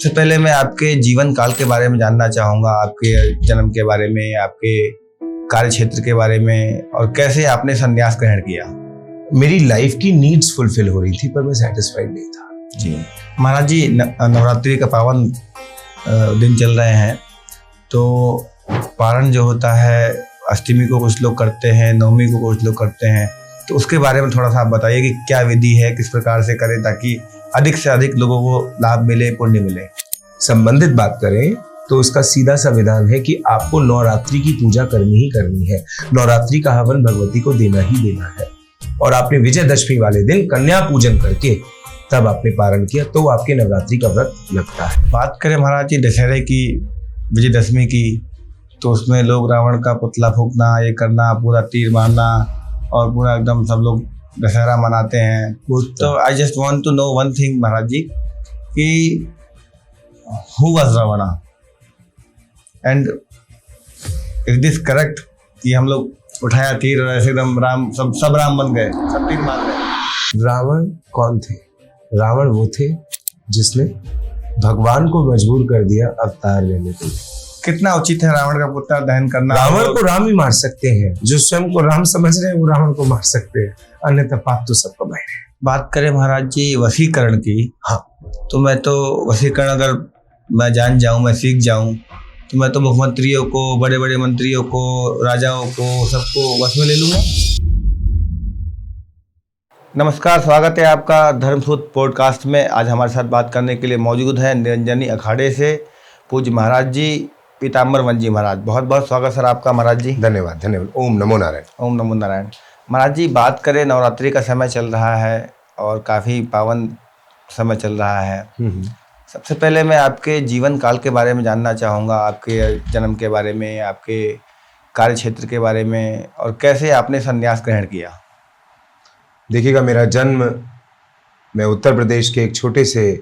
सबसे पहले मैं आपके जीवन काल के बारे में जानना चाहूँगा, आपके जन्म के बारे में, आपके कार्य क्षेत्र के बारे में और कैसे आपने संन्यास ग्रहण किया। मेरी लाइफ की नीड्स फुलफिल हो रही थी पर मैं सेटिस्फाइड नहीं था। जी महाराज जी, नवरात्रि का पावन दिन चल रहे हैं, तो पारण जो होता है अष्टमी को कुछ लोग करते हैं, नवमी को कुछ लोग करते हैं, तो उसके बारे में थोड़ा सा आप बताइए कि क्या विधि है, किस प्रकार से करें ताकि अधिक से अधिक लोगों को लाभ मिले, पुण्य मिले। संबंधित बात करें तो उसका सीधा सा विधान है कि आपको नवरात्रि की पूजा करनी ही करनी है। नवरात्रि का हवन भगवती को देना ही देना है और आपने विजयदशमी वाले दिन कन्या पूजन करके तब आपने पारण किया तो आपके नवरात्रि का व्रत लगता है। बात करें महाराज जी दशहरे की, विजयदशमी की, तो उसमें लोग रावण का पुतला फूंकना, ये करना, पूरा तीर मारना और पूरा एकदम सब लोग दशहरा मनाते हैं। तो I just want to know one thing Maharaj ji कि who was Ravan and is this correct कि हम लोग उठाया तीर और ऐसे एकदम राम सब राम बन गए, सब तीर मार गए। रावण कौन थे? रावण वो थे जिसने भगवान को मजबूर कर दिया अवतार लेने के लिए। कितना उचित है रावण का पुतला दहन करना? रावण को राम ही मार सकते हैं, जो स्वयं को राम समझ रहे हैं वो रावण को मार सकते हैं, अन्यथा पाप तो सबको बाहर है। बात करें महाराज जी वशीकरण की, हाँ, तो मैं तो वशीकरण अगर मैं जान जाऊं, मैं सीख जाऊं, तो मैं तो मुख्यमंत्रियों को, बड़े बड़े मंत्रियों को, राजाओं को, सबको वश में ले लूंगा। नमस्कार, स्वागत है आपका धर्मसूत्र पॉडकास्ट में। आज हमारे साथ बात करने के लिए मौजूद है निरंजनी अखाड़े से पूज्य महाराज जी पीताम्बरवन जी महाराज। बहुत बहुत स्वागत सर आपका महाराज जी। धन्यवाद धन्यवाद। ओम नमो नारायण। ओम नमो नारायण। महाराज जी, बात करें नवरात्रि का समय चल रहा है और काफ़ी पावन समय चल रहा है। सबसे पहले मैं आपके जीवन काल के बारे में जानना चाहूँगा, आपके जन्म के बारे में, आपके कार्य क्षेत्र के बारे में और कैसे आपने संन्यास ग्रहण किया। देखिएगा, मेरा जन्म मैं उत्तर प्रदेश के एक छोटे से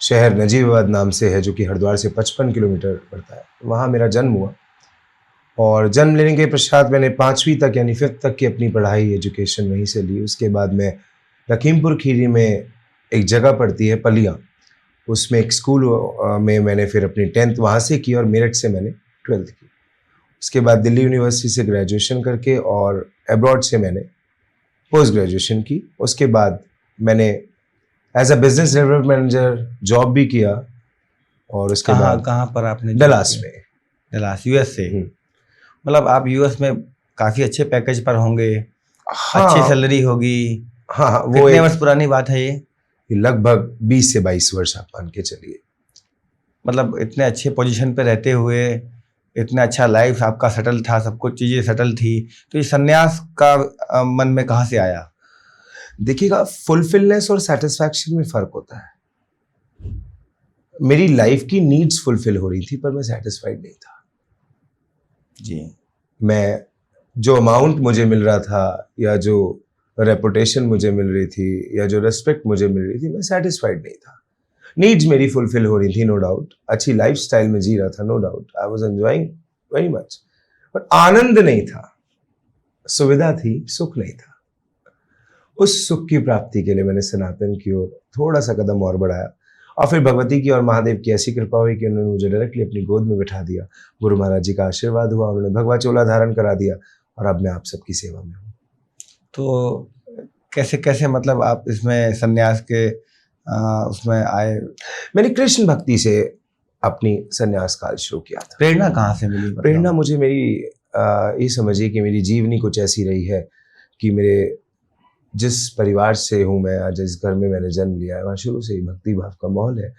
शहर नजीबाबाद नाम से है, जो कि हरिद्वार से 55 किलोमीटर पड़ता है। वहाँ मेरा जन्म हुआ और जन्म लेने के पश्चात मैंने 5वीं तक यानी 5th तक की अपनी पढ़ाई एजुकेशन वहीं से ली। उसके बाद मैं लखीमपुर खीरी में एक जगह पड़ती है पलिया, उसमें एक स्कूल में मैंने फिर अपनी 10th वहाँ से की और मेरठ से मैंने 12th की। उसके बाद दिल्ली यूनिवर्सिटी से ग्रेजुएशन करके और अब्रॉड से मैंने पोस्ट ग्रेजुएशन की। उसके बाद मैंने as a business development manager job भी किया और उसके बाद कहाँ पर आपने? डलास में। डलास, यूएस से। मतलब आप यूएस में काफ़ी अच्छे पैकेज पर होंगे। हाँ, अच्छी सैलरी होगी। हाँ, वो कितने वर्ष पुरानी बात है ये? लगभग 20 से 22 वर्ष आप मान के चलिए। मतलब इतने अच्छे पोजीशन पे रहते हुए इतना अच्छा लाइफ आपका सेटल था, सब कुछ चीज़ें सेटल थी, तो ये संन्यास का मन में कहाँ से आया? देखिएगा, फुलफिलनेस और सेटिस्फैक्शन में फ़र्क होता है। मेरी लाइफ की नीड्स फुलफिल हो रही थी पर मैं सेटिस्फाइड नहीं था। जी। मैं जो अमाउंट मुझे मिल रहा था या जो रेपुटेशन मुझे मिल रही थी या जो रिस्पेक्ट मुझे मिल रही थी, मैं सेटिस्फाइड नहीं था। नीड्स मेरी फुलफिल हो रही थी, नो डाउट। अच्छी लाइफस्टाइल में जी रहा था, no doubt. I was enjoying very much, but आनंद नहीं था। सुविधा थी, सुख नहीं था। उस सुख की प्राप्ति के लिए मैंने सनातन की ओर थोड़ा सा कदम और बढ़ाया और फिर भगवती की और महादेव की ऐसी कृपा हुई कि उन्होंने मुझे डायरेक्टली अपनी गोद में बिठा दिया। गुरु महाराज जी का आशीर्वाद हुआ, उन्होंने भगवा चोला धारण करा दिया और अब मैं आप सबकी सेवा में हूँ। तो कैसे कैसे मतलब आप इसमें संन्यास के उसमें आए? मैंने कृष्ण भक्ति से अपनी संन्यास काल शुरू किया था। प्रेरणा कहाँ से मिली? प्रेरणा मुझे मेरी ये समझिए कि मेरी जीवनी कुछ ऐसी रही है कि मेरे जिस परिवार से हूँ मैं, आज जिस घर में मैंने जन्म लिया है, वहाँ शुरू से ही भक्ति भाव का माहौल है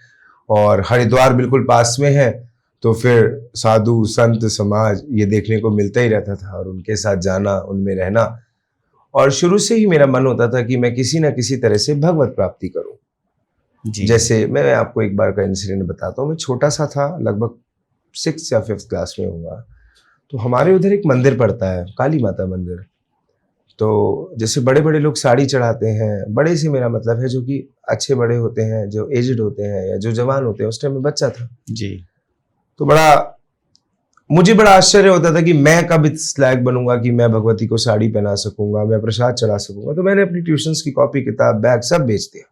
और हरिद्वार बिल्कुल पास में है, तो फिर साधु संत समाज ये देखने को मिलता ही रहता था और उनके साथ जाना, उनमें रहना, और शुरू से ही मेरा मन होता था कि मैं किसी न किसी तरह से भगवत प्राप्ति करूँ। जैसे मैं आपको एक बार का इंसिडेंट बताता हूँ। मैं छोटा सा था, लगभग 6th या 5th क्लास में होगा, तो हमारे उधर एक मंदिर पड़ता है, काली माता मंदिर। तो जैसे बड़े बड़े लोग साड़ी चढ़ाते हैं, बड़े से मेरा मतलब है जो कि अच्छे बड़े होते हैं, जो एजड होते हैं या जो जवान होते हैं। उस टाइम में बच्चा था जी, तो मुझे बड़ा आश्चर्य होता था कि मैं कब इस लायक बनूंगा कि मैं भगवती को साड़ी पहना सकूंगा, मैं प्रसाद चढ़ा सकूंगा। तो मैंने अपनी ट्यूशन्स की कॉपी, किताब, बैग सब बेच दिया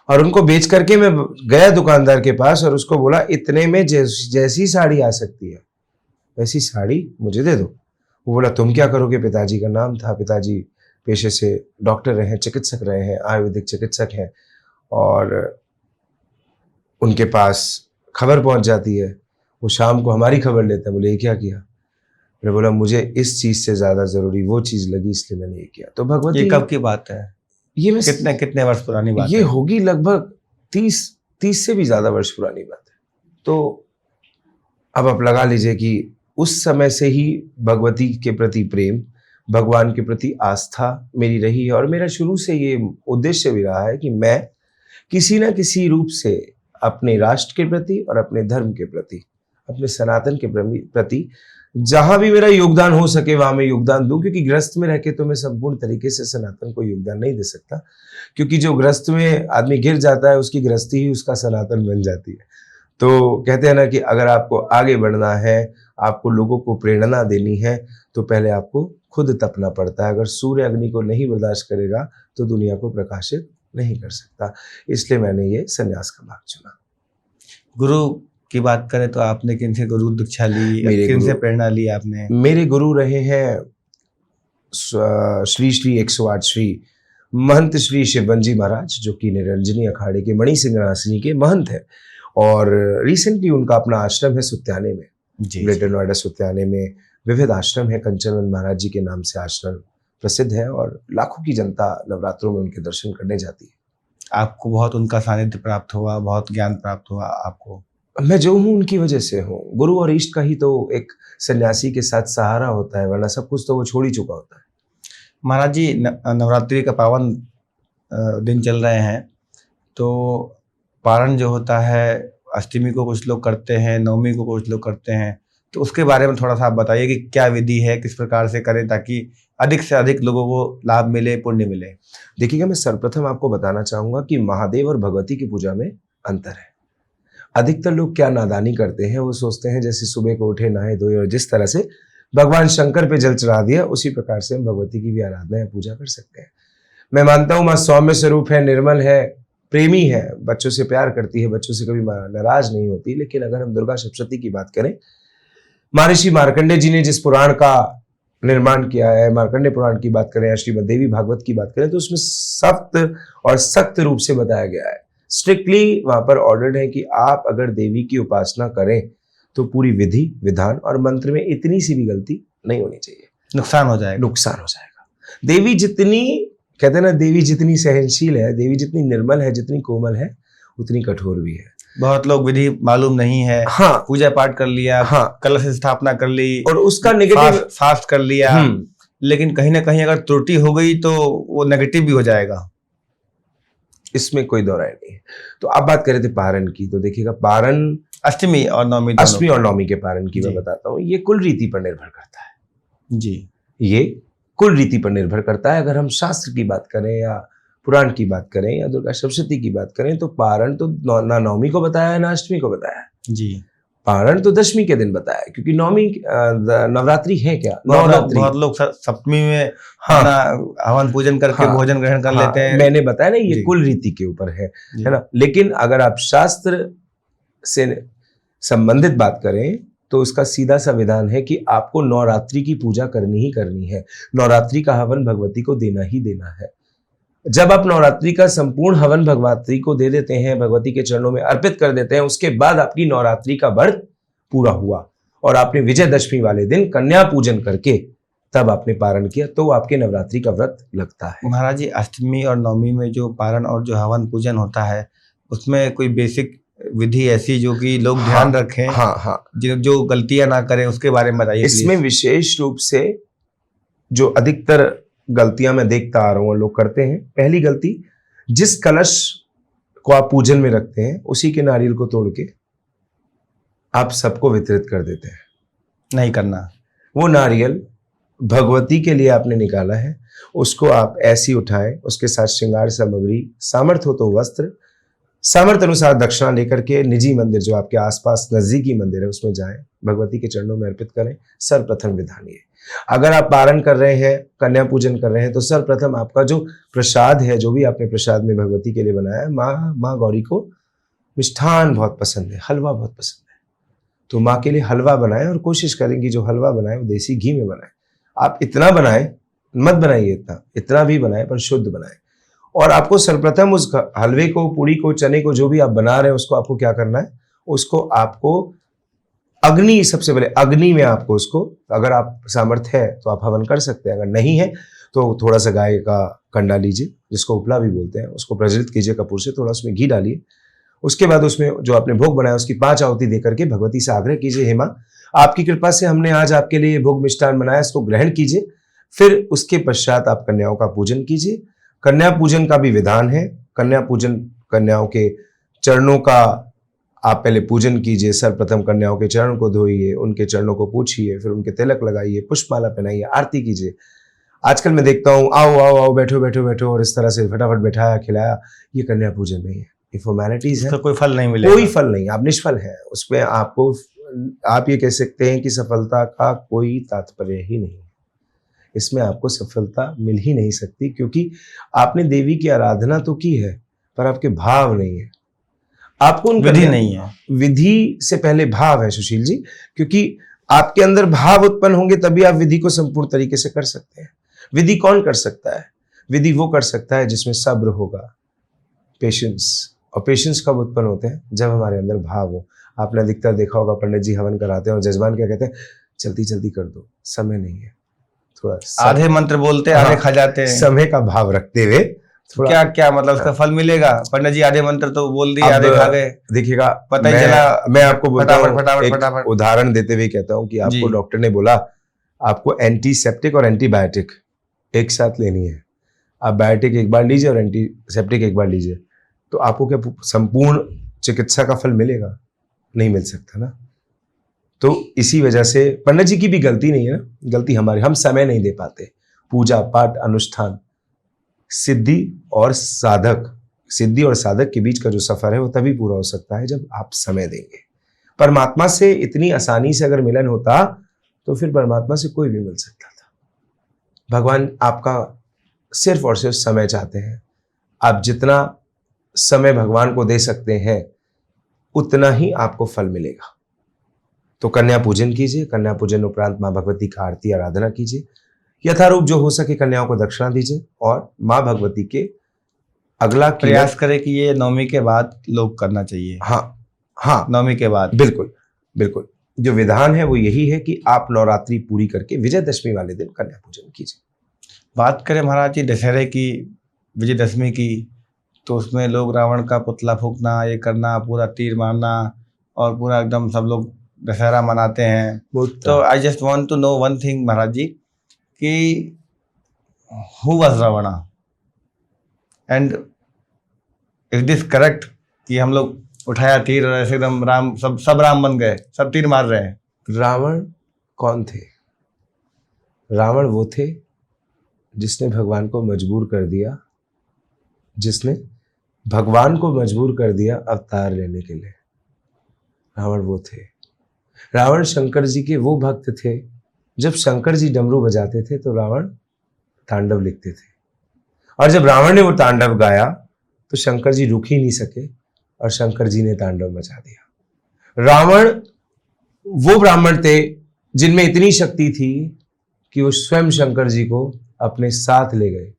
और उनको बेच करके मैं गया दुकानदार के पास और उसको बोला इतने में जैसी साड़ी आ सकती है वैसी साड़ी मुझे दे दो। वो बोला तुम क्या करोगे? पिताजी का नाम था, पिताजी पेशे से डॉक्टर रहे हैं, चिकित्सक रहे हैं, आयुर्वेदिक चिकित्सक हैं, और उनके पास खबर पहुंच जाती है, वो शाम को हमारी खबर लेते हैं। बोले ये क्या किया? मैंने बोला मुझे इस चीज से ज्यादा जरूरी वो चीज लगी, इसलिए मैंने ये किया। तो भगवती, ये कब की बात है? ये मैं कितने कितने वर्ष पुरानी बात ये है? होगी लगभग 30 से भी ज्यादा वर्ष पुरानी बात है। तो अब आप लगा लीजिए कि उस समय से ही भगवती के प्रति प्रेम, भगवान के प्रति आस्था मेरी रही है, और मेरा शुरू से ये उद्देश्य भी रहा है कि मैं किसी न किसी रूप से अपने राष्ट्र के प्रति और अपने धर्म के प्रति, अपने सनातन के प्रति जहां भी मेरा योगदान हो सके वहां मैं योगदान दूं। क्योंकि ग्रस्त में रह के तो मैं संपूर्ण तरीके से सनातन को योगदान नहीं दे सकता, क्योंकि जो ग्रस्त में आदमी गिर जाता है उसकी ग्रस्ती ही उसका सनातन बन जाती है। तो कहते हैं ना कि अगर आपको आगे बढ़ना है, आपको लोगों को प्रेरणा देनी है, तो पहले आपको खुद तपना पड़ता है। अगर सूर्य अग्नि को नहीं बर्दाश्त करेगा तो दुनिया को प्रकाशित नहीं कर सकता। इसलिए मैंने ये संन्यास का मार्ग चुना। गुरु की बात करें तो आपने किन से गुरु दीक्षा ली, किन से प्रेरणा ली आपने? मेरे गुरु रहे हैं श्री श्री 108 श्री महंत श्री शिवबंजी महाराज, जो कि निरंजनी अखाड़े के मणि सिंहासनी के महंत है, और रिसेंटली उनका अपना आश्रम है सुत्याने में, ग्रेटर नोएडा सुत्याने में विविध आश्रम है। कंचनवन महाराज जी के नाम से आश्रम प्रसिद्ध है, और लाखों की जनता नवरात्रों में उनके दर्शन करने जाती है। आपको बहुत उनका सानिध्य प्राप्त हुआ, बहुत ज्ञान प्राप्त हुआ आपको? मैं जो हूँ उनकी वजह से हूँ। गुरु और इष्ट का ही तो एक सन्यासी के साथ सहारा होता है, वरना सब कुछ तो वो छोड़ ही चुका होता है। महाराज जी, नवरात्रि का पावन दिन चल रहे हैं, तो पारण जो होता है अष्टमी को कुछ लोग करते हैं, नवमी को कुछ लोग करते हैं, तो उसके बारे में थोड़ा सा आप बताइए कि क्या विधि है, किस प्रकार से करें ताकि अधिक से अधिक लोगों को लाभ मिले, पुण्य मिले? देखिएगा, मैं सर्वप्रथम आपको बताना चाहूंगा कि महादेव और भगवती की पूजा में अंतर है। अधिकतर लोग क्या नादानी करते हैं, वो सोचते हैं जैसे सुबह को उठे, नहाए धोए और जिस तरह से भगवान शंकर पे जल चढ़ा दिया, उसी प्रकार से हम भगवती की भी आराधना या पूजा कर सकते हैं। मैं मानता हूँ माँ सौम्य स्वरूप है, निर्मल है, प्रेमी है, बच्चों से प्यार करती है, बच्चों से कभी नाराज नहीं होती। लेकिन अगर हम दुर्गा सप्तशती की बात करें, महर्षि मार्कंडेय जी ने जिस पुराण का निर्माण किया है, मार्कंडेय पुराण की बात करें या श्रीमद् देवी भागवत की बात करें, तो उसमें सख्त और सख्त रूप से बताया गया है, स्ट्रिक्टली वहां पर ऑर्डर्ड है कि आप अगर देवी की उपासना करें तो पूरी विधि विधान और मंत्र में इतनी सी भी गलती नहीं होनी चाहिए, नुकसान हो जाएगा। नुकसान हो जाएगा। देवी जितनी, कहते हैं ना, देवी जितनी सहनशील है, देवी जितनी निर्मल है, जितनी कोमल है, उतनी कठोर भी है। बहुत लोग विधि मालूम नहीं है, हाँ, पूजा पाठ कर लिया, हाँ, कलश स्थापना कर ली और उसका नेगेटिव फास्ट कर लिया, लेकिन कहीं ना कहीं अगर त्रुटि हो गई तो वो नेगेटिव भी हो जाएगा। इसमें कोई दो राय नहीं है। तो आप बात कर रहे थे पारण की, तो देखिएगा, पारण अष्टमी और नवमी, अष्टमी और नवमी के पारण की मैं बताता हूँ। ये कुल रीति पर निर्भर करता है जी, ये कुल रीति पर निर्भर करता है। अगर हम शास्त्र की बात करें या पुराण की बात करें या दुर्गा सप्तशती की बात करें, तो पारण तो ना नवमी को बताया है ना अष्टमी को बताया है जी। पारण तो दशमी के दिन बताया है, क्योंकि नवमी नवरात्रि है क्या, बहुत लोग सप्तमी में हवन पूजन करके भोजन ग्रहण कर लेते हैं। मैंने बताया ना, ये कुल रीति के ऊपर है ना। लेकिन अगर आप शास्त्र से संबंधित बात करें तो उसका सीधा सा विधान है कि आपको नवरात्रि की पूजा करनी ही करनी है, नवरात्रि का हवन भगवती को देना ही देना है। जब आप नवरात्रि का संपूर्ण हवन भगवती को दे देते हैं, भगवती के चरणों में अर्पित कर देते हैं, उसके बाद आपकी नवरात्रि का व्रत पूरा हुआ और आपने विजयदशमी वाले दिन कन्या पूजन करके तब आपने पारण किया, तो आपके नवरात्रि का व्रत लगता है। महाराज जी, अष्टमी और नवमी में जो पारण और जो हवन पूजन होता है, उसमें कोई बेसिक विधि ऐसी जो कि लोग ध्यान रखें, जो गलतियां ना करें, उसके बारे में बताइए। इसमें विशेष रूप से जो अधिकतर गलतियां मैं देखता आ रहा हूँ लोग करते हैं, पहली गलती, जिस कलश को आप पूजन में रखते हैं उसी के नारियल को तोड़ के आप सबको वितरित कर देते हैं। नहीं करना। वो नारियल भगवती के लिए आपने निकाला है, उसको आप ऐसी उठाएं, उसके साथ श्रृंगार सामग्री, सामर्थ्य हो तो वस्त्र, सामर्थ्य अनुसार दक्षिणा लेकर के निजी मंदिर जो आपके आसपास नजदीकी मंदिर है उसमें जाएं, भगवती के चरणों में अर्पित करें। सर्वप्रथम विधान ये। अगर आप पारण कर रहे हैं, कन्या पूजन कर रहे हैं, तो सर्वप्रथम आपका जो प्रसाद है, जो भी आपने प्रसाद में भगवती के लिए बनाया है, माँ गौरी को मिष्ठान बहुत पसंद है, हलवा बहुत पसंद है, तो माँ के लिए हलवा बनाएं और कोशिश करेंगे जो हलवा बनाए वो देसी घी में बनाए। आप इतना बनाएं, मत बनाइए इतना भी बनाएं पर शुद्ध बनाएं। और आपको सर्वप्रथम उस हलवे को, पूड़ी को, चने को, जो भी आप बना रहे हैं उसको आपको क्या करना है, उसको आपको अग्नि, सबसे पहले अग्नि में आपको उसको, अगर आप सामर्थ्य है तो आप हवन कर सकते हैं, अगर नहीं है तो थोड़ा सा गाय का कंडा लीजिए, जिसको उपला भी बोलते हैं, उसको प्रज्वलित कीजिए कपूर से, थोड़ा उसमें घी डालिए। उसके बाद उसमें जो आपने भोग बनाया उसकी 5 आहुति देकर के भगवती से आग्रह कीजिए, हे माँ आपकी कृपा से हमने आज आपके लिए भोग मिष्ठान बनाया, इसको ग्रहण कीजिए। फिर उसके पश्चात आप कन्याओं का पूजन कीजिए। कन्या पूजन का भी विधान है। कन्या पूजन, कन्याओं के चरणों का आप पहले पूजन कीजिए। सर्वप्रथम कन्याओं के चरण को धोइए, उनके चरणों को पूछिए, फिर उनके तिलक लगाइए, पुष्पमाला पहनाइए, आरती कीजिए। आजकल मैं देखता हूँ आओ आओ आओ, बैठो बैठो बैठो, और इस तरह से फटाफट बैठाया खिलाया, ये कन्या पूजन नहीं है, ये फॉर्मेलिटीज है, तो कोई फल नहीं मिलेगा, कोई फल नहीं, आप निष्फल है उसमें। आपको, आप ये कह सकते हैं कि सफलता का कोई तात्पर्य ही नहीं है, इसमें आपको सफलता मिल ही नहीं सकती, क्योंकि आपने देवी की आराधना तो की है पर आपके भाव नहीं है, आपको विधि नहीं है। विधि से पहले भाव है सुशील जी, क्योंकि आपके अंदर भाव उत्पन्न होंगे तभी आप विधि को संपूर्ण तरीके से कर सकते हैं। विधि कौन कर सकता है? विधि वो कर सकता है जिसमें सब्र होगा, पेशेंस। और पेशेंस कब उत्पन्न होते हैं? जब हमारे अंदर भाव हो। आपने अधिकतर देखा होगा पंडित जी हवन कराते हैं और जजमान क्या कहते हैं, जल्दी जल्दी कर दो, समय नहीं है, थोड़ा आधे मंत्र बोलते आधे खा जाते हैं। समय का भाव रखते हुए थोड़ा क्या क्या मतलब उसका फल मिलेगा? पंडित जी आधे मंत्र तो बोल दिए, आधे खा गए, देखिएगा पता ही चला। मैं आपको बोलता हूँ, फटाफट उदाहरण देते हुए कहता हूँ कि आपको डॉक्टर ने बोला आपको एंटीसेप्टिक और एंटीबायोटिक एक साथ लेनी है, आप बायोटिक एक बार लीजिए और एंटीसेप्टिक एक बार लीजिए, तो आपको क्या संपूर्ण चिकित्सा का फल मिलेगा? नहीं मिल सकता ना। तो इसी वजह से पंडित जी की भी गलती नहीं है ना, गलती हमारी, हम समय नहीं दे पाते। पूजा पाठ अनुष्ठान, सिद्धि और साधक के बीच का जो सफर है वो तभी पूरा हो सकता है जब आप समय देंगे। परमात्मा से इतनी आसानी से अगर मिलन होता तो फिर परमात्मा से कोई भी मिल सकता था। भगवान आपका सिर्फ और सिर्फ समय चाहते हैं। आप जितना समय भगवान को दे सकते हैं उतना ही आपको फल मिलेगा। तो कन्या पूजन कीजिए, कन्या पूजन उपरांत माँ भगवती का आरती आराधना कीजिए, यथारूप जो हो सके कन्याओं को दक्षिणा दीजिए, और माँ भगवती के अगला प्रयास करें कि ये नवमी के बाद लोग करना चाहिए। हाँ, नवमी के बाद बिल्कुल बिल्कुल जो विधान है वो यही है कि आप नवरात्रि पूरी करके विजयदशमी वाले दिन कन्या पूजन कीजिए। बात करें महाराज जी दशहरे की, विजयदशमी की, तो उसमें लोग रावण का पुतला फूंकना, ये करना, पूरा तीर मारना, और पूरा एकदम सब लोग दशहरा मनाते हैं। तो I just want to know one thing Maharaj ji, कि who was Ravan and is this correct कि हम लोग उठाया तीर और ऐसे एकदम राम, सब राम बन गए, सब तीर मार रहे हैं? रावण कौन थे? रावण वो थे जिसने भगवान को मजबूर कर दिया, जिसने भगवान को मजबूर कर दिया अवतार लेने के लिए। रावण वो थे। रावण शंकर जी के वो भक्त थे, जब शंकर जी डमरू बजाते थे तो रावण तांडव लिखते थे, और जब रावण ने वो तांडव गाया तो शंकर जी रुक ही नहीं सके और शंकर जी ने तांडव मचा दिया। रावण वो ब्राह्मण थे जिनमें इतनी शक्ति थी कि वो स्वयं शंकर जी को अपने साथ ले गए।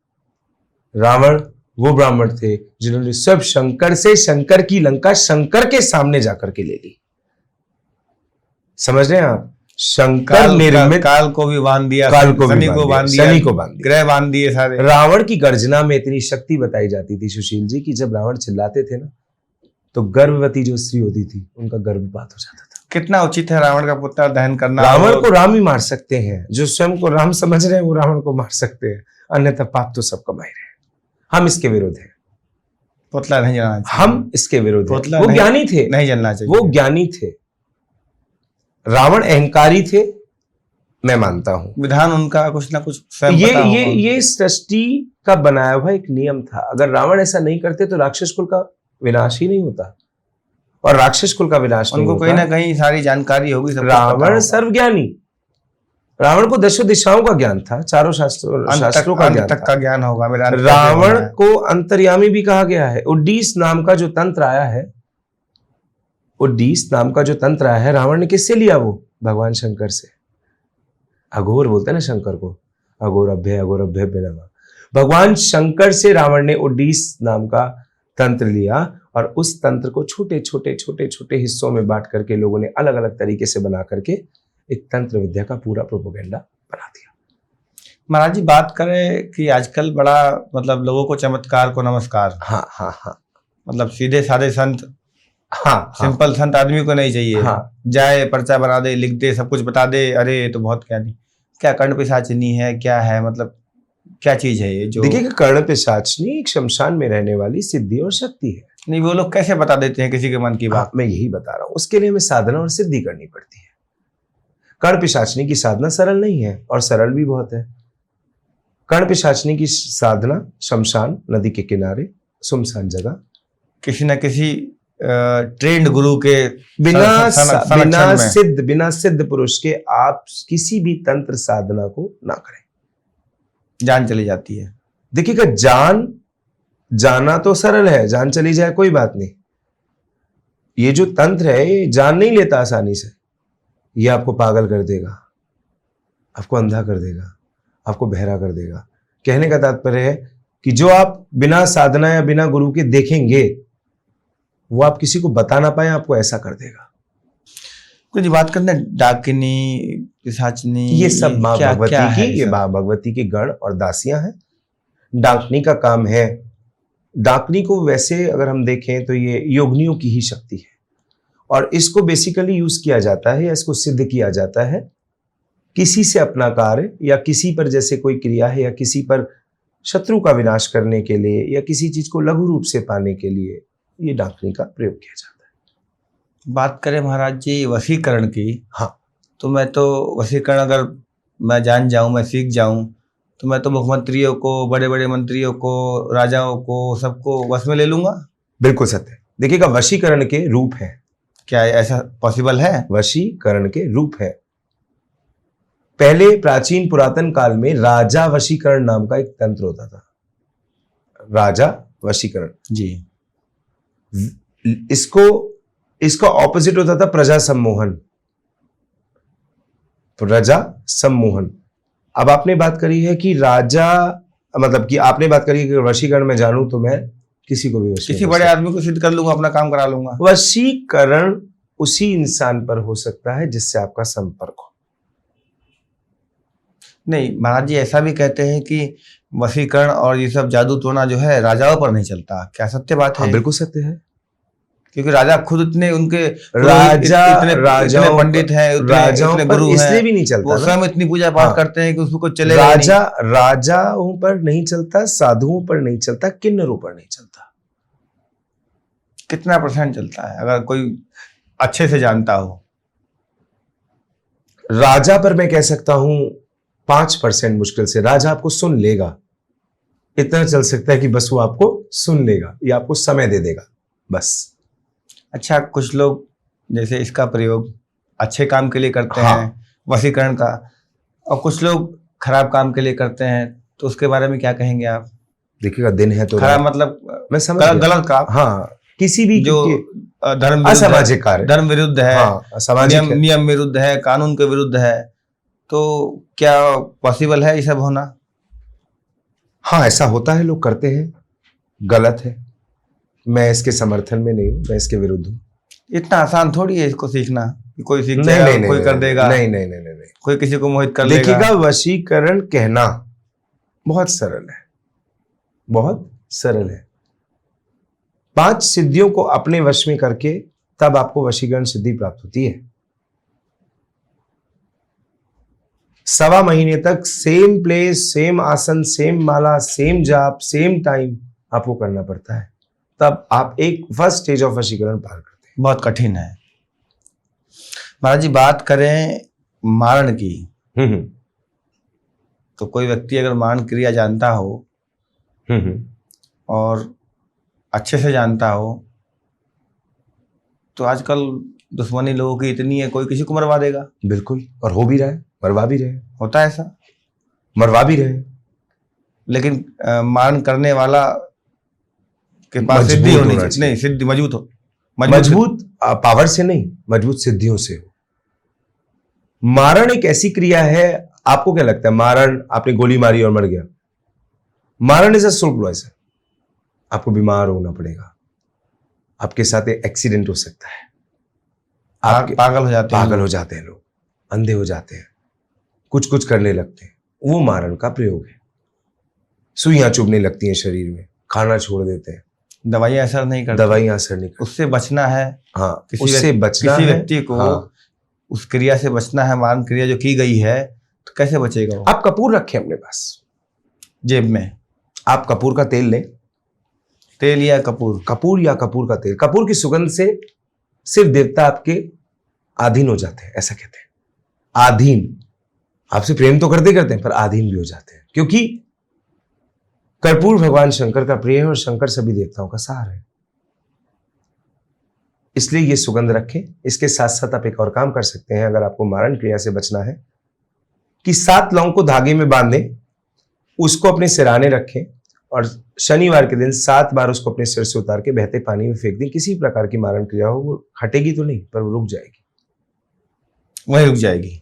रावण वो ब्राह्मण थे जिन्होंने सब शंकर से शंकर की लंका शंकर के सामने जाकर के ले ली। समझ रहे हैं आप? शंकर निर्मित काल को भी बांध दिया, काल को शनि को बांध दिया, शनि को बांध दिया, ग्रह बांध दिए सारे। रावण की गर्जना में इतनी शक्ति बताई जाती थी सुशील जी कि जब रावण चिल्लाते थे ना तो गर्भवती जो स्त्री होती थी उनका गर्भपात हो जाता था। कितना उचित है रावण का पुत्र दहन करना? रावण को राम ही मार सकते हैं, जो स्वयं को राम समझ रहे हैं वो रावण को मार सकते हैं, अन्यथा पाप तो सब कमाए रहे। हम इसके विरुद्ध हैं। पुतला नहीं जलना चाहिए, हम इसके विरुद्ध हैं। वो नहीं, ज्ञानी थे, नहीं जलना चाहिए। वो ज्ञानी थे। रावण अहंकारी थे, मैं मानता हूं। विधान उनका कुछ ना कुछ ये सृष्टि का बनाया हुआ एक नियम था। अगर रावण ऐसा नहीं करते तो राक्षस कुल का विनाश ही नहीं होता, और राक्षस कुल का विनाश उनको कहीं ना कहीं सारी जानकारी होगी। रावण सर्वज्ञानी, रावण को दशों दिशाओं का ज्ञान था, चारों शास्त्रों का अंत ज्ञान तक था। का ज्ञान होगा मेरा। रावण को अंतर्यामी भी कहा गया है। उड्डीस नाम का जो तंत्र आया है, उड्डीस नाम का जो तंत्र आया है, रावण ने किससे लिया? वो भगवान शंकर से। अघोर बोलते हैं ना शंकर को, अघोर अभ्य नमः। भगवान शंकर से रावण ने उड्डीस नाम का तंत्र लिया और उस तंत्र को छोटे छोटे हिस्सों में बांट करके लोगों ने अलग अलग तरीके से बना करके एक तंत्र विद्या का पूरा प्रोपेगेंडा बना दिया। महाराज जी, बात करें कि आजकल बड़ा मतलब लोगों को चमत्कार को नमस्कार। हाँ। मतलब सीधे साधे संत, हाँ, सिंपल संत आदमी को नहीं चाहिए। हाँ। जाए पर्चा बना दे, लिख दे, सब कुछ बता दे, अरे ये तो बहुत क्या नहीं क्या कर्ण पिशाचिनी है, क्या है, मतलब क्या चीज है ये जो। देखिए, कर्ण पिशाचिनी एक शमशान में रहने वाली सिद्धि और शक्ति है। नहीं, वो लोग कैसे बता देते हैं किसी के मन की बात? मैं यही बता रहा हूं, उसके लिए हमें साधना और सिद्धि करनी पड़ती है। कर्ण पिशाचिनी की साधना सरल नहीं है और सरल भी बहुत है। कर्ण पिशाचिनी की साधना शमशान, नदी के किनारे, सुनसान जगह, किसी न किसी ट्रेंड गुरु के बिना सिद्ध पुरुष के आप किसी भी तंत्र साधना को ना करें, जान चली जाती है। देखिएगा, जाना तो सरल है, जान चली जाए कोई बात नहीं। ये जो तंत्र है ये जान नहीं लेता आसानी से। ये आपको पागल कर देगा, आपको अंधा कर देगा, आपको बहरा कर देगा। कहने का तात्पर्य है कि जो आप बिना साधना या बिना गुरु के देखेंगे वो आप किसी को बता ना पाए, आपको ऐसा कर देगा। कुछ बात करते हैं डाकिनी, पिशाचिनी, ये सब माँ भगवती की, ये सब? माँ भगवती के गण और दासियां हैं। डाकनी का काम है। डाकनी को वैसे अगर हम देखें तो ये योगिनियों की ही शक्ति है और इसको बेसिकली यूज किया जाता है या इसको सिद्ध किया जाता है किसी से अपना कार्य या किसी पर जैसे कोई क्रिया है या किसी पर शत्रु का विनाश करने के लिए या किसी चीज को लघु रूप से पाने के लिए ये डाकनी का प्रयोग किया जाता है। बात करें महाराज जी वशीकरण की, हाँ, तो मैं तो वशीकरण अगर मैं जान जाऊं, मैं सीख जाऊं, तो मैं तो मुख्यमंत्रियों को, बड़े बड़े मंत्रियों को, राजाओं को, सबको वश में ले लूंगा। बिल्कुल सत्य। देखिएगा, वशीकरण के रूप है। क्या ऐसा पॉसिबल है? वशीकरण के रूप है। पहले प्राचीन पुरातन काल में राजा वशीकरण नाम का एक तंत्र होता था। राजा वशीकरण जी। इसका ऑपोजिट होता था प्रजा सम्मोहन। प्रजा सम्मोहन। अब आपने बात करी है कि राजा, मतलब कि आपने बात करी है कि वशीकरण में जानूं तो मैं किसी को भी किसी बड़े आदमी को सिद्ध कर लूंगा, अपना काम करा लूंगा। वशीकरण उसी इंसान पर हो सकता है जिससे आपका संपर्क हो। नहीं महाराज जी, ऐसा भी कहते हैं कि वशीकरण और ये सब जादू टोना जो है राजाओं पर नहीं चलता। क्या सत्य बात है? हाँ, बिल्कुल सत्य है। क्योंकि राजा खुद इतने उनके इतने पंडित हैं, इतने गुरु हैं, इसलिए भी नहीं चलता। वो स्वयं इतनी पूजा पाठ करते हैं कि उसको चले। राजाओं पर नहीं चलता, साधुओं पर नहीं चलता, किन्नरों पर नहीं चलता। कितना % चलता है अगर कोई अच्छे से जानता हो? राजा पर मैं कह सकता हूं 5% मुश्किल से। राजा आपको सुन लेगा, इतना चल सकता है कि बस वो आपको सुन लेगा या आपको समय दे देगा, बस। अच्छा, कुछ लोग जैसे इसका प्रयोग अच्छे काम के लिए करते हैं, वशीकरण का, और कुछ लोग खराब काम के लिए करते हैं, तो उसके बारे में क्या कहेंगे आप? देखिएगा, दिन है तो खराब मतलब मैं समझ गलत काम। हाँ, किसी भी जो धर्म असामाजिक कार्य, धर्म विरुद्ध है, नियम विरुद्ध है, कानून के विरुद्ध है, तो क्या पॉसिबल है ये सब होना? हाँ, ऐसा होता है, लोग करते हैं, गलत है। मैं इसके समर्थन में नहीं हूं, मैं इसके विरुद्ध हूं। इतना आसान थोड़ी है इसको सीखना, कोई सीख जाएगा, कोई कर देगा। नहीं, कोई किसी को मोहित कर लेगा। देखिएगा, वशीकरण कहना बहुत सरल है, बहुत सरल है। 5 सिद्धियों को अपने वश में करके तब आपको वशीकरण सिद्धि प्राप्त होती है। 1.25 महीने तक सेम प्लेस, सेम आसन, सेम माला, सेम जाप, सेम टाइम आपको करना पड़ता है, तब आप एक फर्स्ट स्टेज ऑफ वशीकरण पार करते हैं। बहुत कठिन है। महाराज जी, बात करें मारण की, तो कोई व्यक्ति अगर मारण क्रिया जानता हो और अच्छे से जानता हो, तो आजकल दुश्मनी लोगों की इतनी है, कोई किसी को मरवा देगा। बिल्कुल, और हो भी रहा है। मरवा भी रहे, होता है ऐसा, मरवा भी रहे। लेकिन मारण करने वाला के पास मजबूत सिद्धि होनी होना चाहिए। नहीं, सिद्धि मजबूत हो, मजबूत पावर से नहीं, मजबूत सिद्धियों से हो। मारण एक ऐसी क्रिया है, आपको क्या लगता है मारण, आपने गोली मारी और मर गया, मारण इज अ स्लो पॉइजन। आपको बीमार होना पड़ेगा, आपके साथ एक्सीडेंट हो सकता है, आप पागल हो जाते हैं, पागल हो जाते हैं लोग, अंधे हो जाते हैं, कुछ कुछ करने लगते हैं, वो मारण का प्रयोग है। सुइयां चुभने लगती हैं शरीर में, खाना छोड़ देते हैं, दवाइयां असर नहीं करती, दवाइयां असर नहीं करती। उससे बचना है। हाँ, किसी उससे बचना किसी है। व्यक्ति को हाँ, उस क्रिया से बचना है, मारण क्रिया जो की गई है, तो कैसे बचेगा वो? आप कपूर रखें अपने पास, जेब में आप कपूर का तेल लें, तेल या कपूर, कपूर या कपूर का तेल, कपूर की सुगंध से सिर्फ देवता आपके अधीन हो जाते हैं, ऐसा कहते हैं। अधीन, आपसे प्रेम तो करते करते हैं पर अधीन भी हो जाते हैं, क्योंकि कर्पूर भगवान शंकर का प्रिय है और शंकर सभी देवताओं का सार है। इसलिए ये सुगंध रखें। इसके साथ साथ आप एक और काम कर सकते हैं, अगर आपको मारण क्रिया से बचना है, कि 7 लौंग को धागे में बांधें, उसको अपने सिराने रखें और शनिवार के दिन 7 बार उसको अपने सिर से उतार के बहते पानी में फेंक दें। किसी प्रकार की मारण क्रिया हो, वो हटेगी तो नहीं पर वो रुक जाएगी, वहीं रुक जाएगी।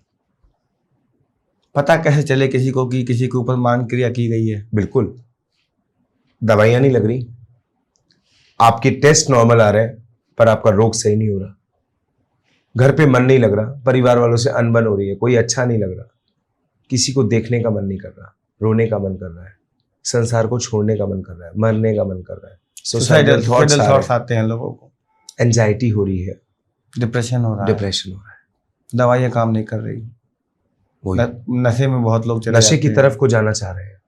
पता कैसे चले किसी को कि किसी के ऊपर मारण क्रिया की गई है? बिल्कुल, दवाइयां नहीं लग रही, आपके टेस्ट नॉर्मल आ रहे हैं पर आपका रोग सही नहीं हो रहा, घर पे मन नहीं लग रहा, परिवार वालों से अनबन हो रही है, कोई अच्छा नहीं लग रहा, किसी को देखने का मन नहीं कर रहा, रोने का मन कर रहा है, संसार को छोड़ने का मन कर रहा है, मरने का मन कर रहा है, सुसाइडल थॉट्स आते हैं लोगों को, एंजाइटी हो रही है, डिप्रेशन हो रहा डिप्रेशन हो रहा है, दवाइयाँ काम नहीं कर रही, नशे में बहुत लोग चले नशे की जाते हैं। तरफ को जाना चाह रहे हैं।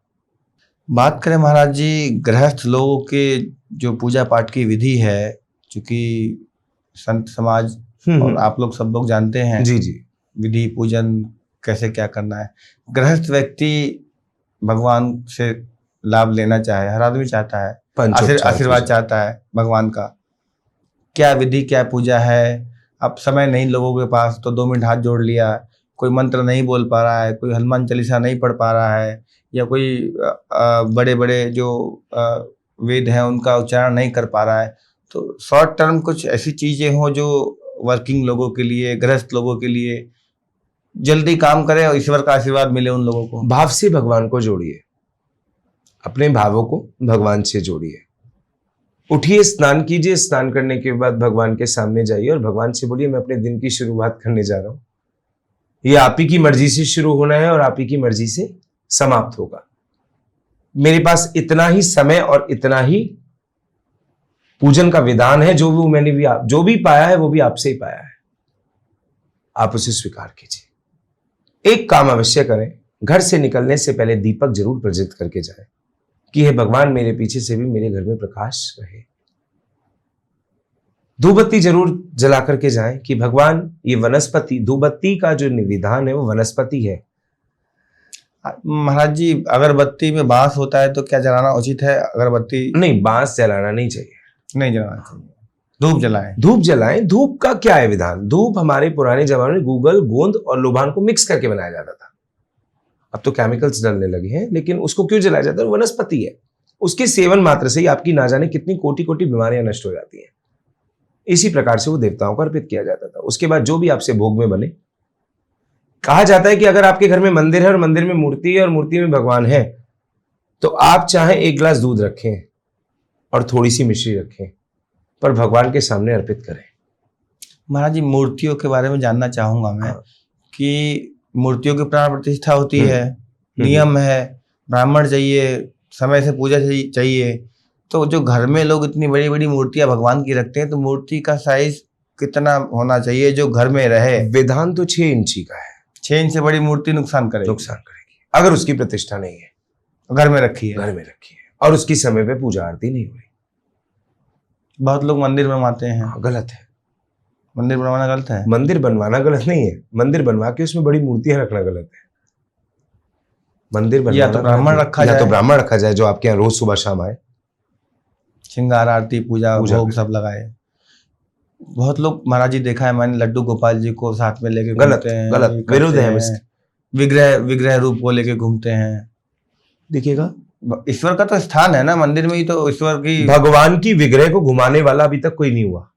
बात करें महाराज जी, गृहस्थ लोगों के जो पूजा पाठ की विधि है, चूंकि संत समाज और आप लोग सब लोग जानते हैं जी जी, विधि पूजन कैसे क्या करना है। गृहस्थ व्यक्ति भगवान से लाभ लेना चाहे, हर आदमी चाहता है, आशीर्वाद चाहता है भगवान का, क्या विधि क्या पूजा है। अब समय नहीं लोगों के पास तो 2 मिनट हाथ जोड़ लिया, कोई मंत्र नहीं बोल पा रहा है, कोई हनुमान चालीसा नहीं पढ़ पा रहा है, या कोई बड़े बड़े जो वेद हैं उनका उच्चारण नहीं कर पा रहा है, तो शॉर्ट टर्म कुछ ऐसी चीज़ें हों जो वर्किंग लोगों के लिए, गृहस्थ लोगों के लिए जल्दी काम करें और ईश्वर का आशीर्वाद मिले उन लोगों को। भाव से भगवान को जोड़िए, अपने भावों को भगवान से जोड़िए। उठिए, स्नान कीजिए, स्नान करने के बाद भगवान के सामने जाइए और भगवान से बोलिए, मैं अपने दिन की शुरुआत करने जा रहा हूं, ये आप ही की मर्जी से शुरू होना है और आप ही की मर्जी से समाप्त होगा। मेरे पास इतना ही समय और इतना ही पूजन का विधान है, जो भी पाया है वो भी आपसे ही पाया है, आप उसे स्वीकार कीजिए। एक काम अवश्य करें, घर से निकलने से पहले दीपक जरूर प्रज्वलित करके जाए कि हे भगवान, मेरे पीछे से भी मेरे घर में प्रकाश रहे। धूपबत्ती जरूर जला करके जाएं कि भगवान, ये वनस्पति, धूपबत्ती का जो विधान है वो वनस्पति है। महाराज जी, अगरबत्ती में बांस होता है तो क्या जलाना उचित है? अगरबत्ती नहीं, बांस जलाना नहीं चाहिए, नहीं जलाना चाहिए, धूप जलाएं। धूप जलाएं। धूप का क्या है विधान? धूप हमारे पुराने जमाने में गूगल, गोंद और लोबान को मिक्स करके बनाया जाता था, अब तो केमिकल्स डलने लगे हैं, लेकिन उसको क्यों जलाया जाता है? वनस्पति है, उसके सेवन मात्र से ही आपकी ना जाने कितनी कोटि कोटि बीमारियां नष्ट हो जाती हैं। इसी प्रकार से वो देवताओं को अर्पित किया जाता था। उसके बाद जो भी आपसे भोग में बने, कहा जाता है कि अगर आपके घर में मंदिर है और मंदिर में मूर्ति है और मूर्ति में भगवान है, तो आप चाहे 1 गिलास दूध रखें और थोड़ी सी मिश्री रखें, पर भगवान के सामने अर्पित करें। महाराज जी, मूर्तियों के बारे में जानना चाहूंगा मैं कि मूर्तियों की प्राण प्रतिष्ठा होती है, नियम है, ब्राह्मण चाहिए, समय से पूजा चाहिए, तो जो घर में लोग इतनी बड़ी बड़ी मूर्तियां भगवान की रखते हैं, तो मूर्ति का साइज कितना होना चाहिए जो घर में रहे? विधान तो 6 इंची का है। 6 इंच से बड़ी मूर्ति नुकसान करेगी अगर उसकी प्रतिष्ठा नहीं है, घर में रखी है और उसकी समय पे पूजा आरती नहीं हुई। बहुत लोग मंदिर बनवाते हैं, गलत है। मंदिर बनवाना गलत है? मंदिर बनवाना गलत नहीं है, मंदिर बनवा के उसमें बड़ी मूर्तियां रखना गलत है। मंदिर बनवाना या तो ब्राह्मण रखा जाए जो आपके यहाँ रोज सुबह शाम आए, श्रृंगार आरती पूजा भोग सब लगाए। बहुत लोग महाराज जी देखा है मैंने, लड्डू गोपाल जी को साथ में लेके गलत विरोध है। विग्रह विग्रह रूप को लेके घूमते हैं। देखिएगा, ईश्वर का तो स्थान है ना, मंदिर में ही तो ईश्वर की। भगवान की विग्रह को घुमाने वाला अभी तक कोई नहीं हुआ।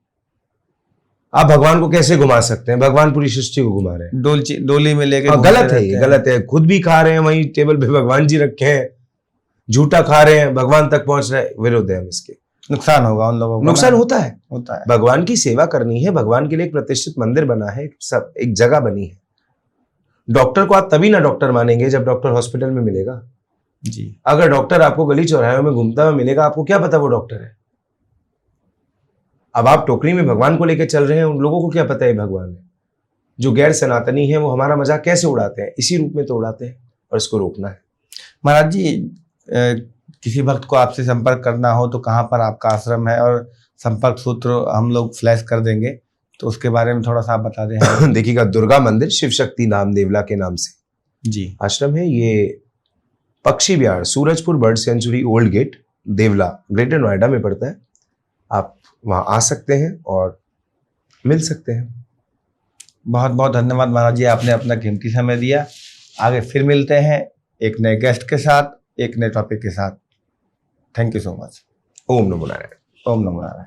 आप भगवान को कैसे घुमा सकते हैं? भगवान पूरी सृष्टि को घुमा रहे हैं। डोली में लेके हाँ, घूमते गलत है, रहते ये हैं। गलत है। खुद भी खा रहे हैं, वहीं टेबल पे भगवान जी रखे हैं, झूठा खा रहे हैं, भगवान तक पहुंच रहे हैं। विरोध है हम इसके। नुकसान होगा उन लोगों को नुकसान ना। होता है। होता है। भगवान की सेवा करनी है, भगवान के लिए एक प्रतिष्ठित मंदिर बना है, सब एक जगह बनी है। डॉक्टर को आप तभी ना डॉक्टर मानेंगे जब डॉक्टर हॉस्पिटल में मिलेगा। जी। अगर डॉक्टर आपको गली चौराहे में घूमता हुआ मिलेगा, आपको क्या पता वो डॉक्टर है? अब आप टोकरी में भगवान को लेकर चल रहे हैं, उन लोगों को क्या पता है भगवान है? जो गैर सनातनी है वो हमारा मजाक कैसे उड़ाते हैं? इसी रूप में तो उड़ाते हैं, और इसको रोकना है। महाराज जी, किसी भक्त को आपसे संपर्क करना हो तो कहाँ पर आपका आश्रम है, और संपर्क सूत्र हम लोग फ्लैश कर देंगे, तो उसके बारे में थोड़ा सा आप बता दें। देखिएगा, दुर्गा मंदिर शिव शक्ति नाम देवला के नाम से जी आश्रम है। ये पक्षी विहार, Surajpur bird sanctuary, old gate, Devla, Greater Noida में पड़ता है। आप वहाँ आ सकते हैं और मिल सकते हैं। बहुत बहुत धन्यवाद महाराज जी, आपने अपना कीमती समय दिया। आगे फिर मिलते हैं एक नए गेस्ट के साथ, एक नए टॉपिक के साथ। Thank you so much. Om नमो नारायण। ओम नमो नारायण।